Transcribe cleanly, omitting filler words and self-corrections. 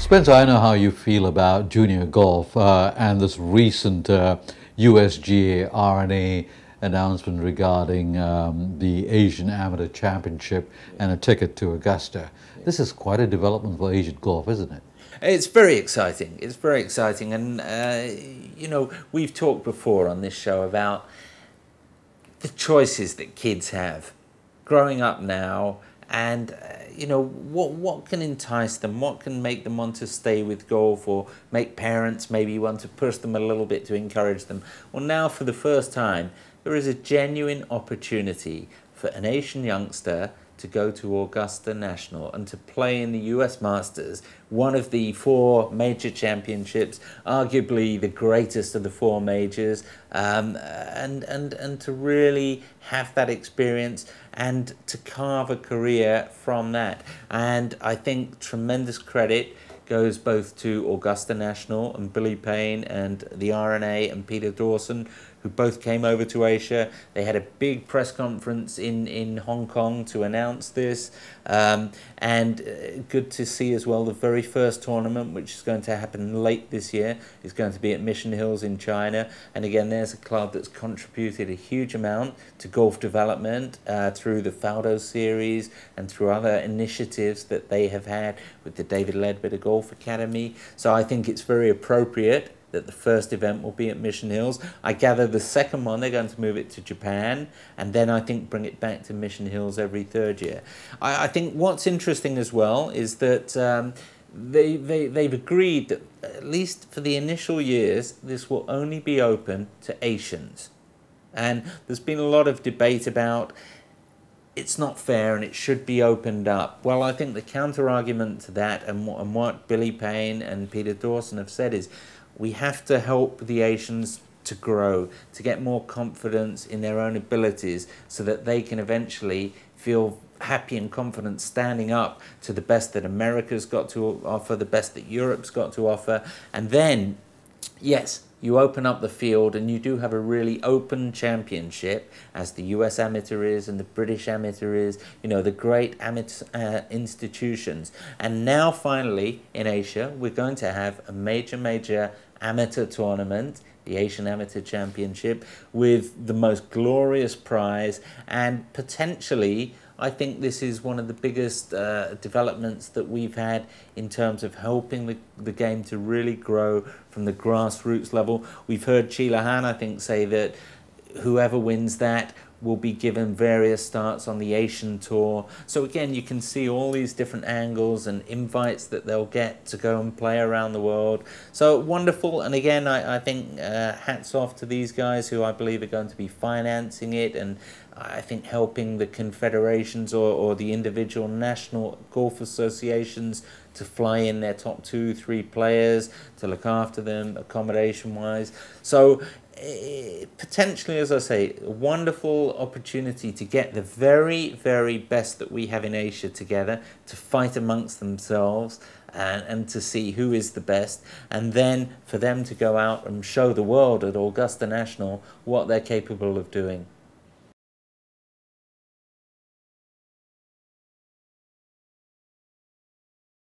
Spencer, I know how you feel about junior golf and this recent USGA RNA announcement regarding the Asian Amateur Championship and a ticket to Augusta. This is quite a development for Asian golf, isn't it? It's very exciting. It's very exciting. And, we've talked before on this show about the choices that kids have growing up now, and what can entice them, what can make them want to stay with golf, or make parents maybe want to push them a little bit to encourage them. Well, now for the first time there is a genuine opportunity for an Asian youngster to go to Augusta National and to play in the US Masters, one of the four major championships, arguably the greatest of the four majors, and to really have that experience and to carve a career from that. And I think tremendous credit goes both to Augusta National and Billy Payne and the R&A and Peter Dawson, who both came over to Asia. They had a big press conference in Hong Kong to announce this. And good to see as well the very first tournament, which is going to happen late this year, is going to be at Mission Hills in China. And again, there's a club that's contributed a huge amount to golf development through the Faldo series and through other initiatives that they have had with the David Leadbetter Golf Academy. So I think it's very appropriate that the first event will be at Mission Hills. I gather the second one, they're going to move it to Japan, and then I think bring it back to Mission Hills every third year. I think what's interesting as well is that they've agreed that, at least for the initial years, this will only be open to Asians. And there's been a lot of debate about it's not fair and it should be opened up. Well, I think the counter-argument to that, and what Billy Payne and Peter Dawson have said, is we have to help the Asians to grow, to get more confidence in their own abilities, so that they can eventually feel happy and confident standing up to the best that America's got to offer, the best that Europe's got to offer. And then, yes, you open up the field and you do have a really open championship, as the US Amateur is and the British Amateur is, the great amateur institutions. And now finally in Asia we're going to have a major amateur tournament, the Asian Amateur Championship, with the most glorious prize. And potentially, I think this is one of the biggest developments that we've had in terms of helping the game to really grow from the grassroots level. We've heard Sheila Han, I think, say that whoever wins that will be given various starts on the Asian tour. So again, you can see all these different angles and invites that they'll get to go and play around the world. So wonderful. And again, I think hats off to these guys, who I believe are going to be financing it, and I think helping the confederations or the individual national golf associations to fly in their top 2-3 players, to look after them accommodation wise. So potentially, as I say, a wonderful opportunity to get the very best that we have in Asia together, to fight amongst themselves and to see who is the best, and then for them to go out and show the world at Augusta National what they're capable of doing.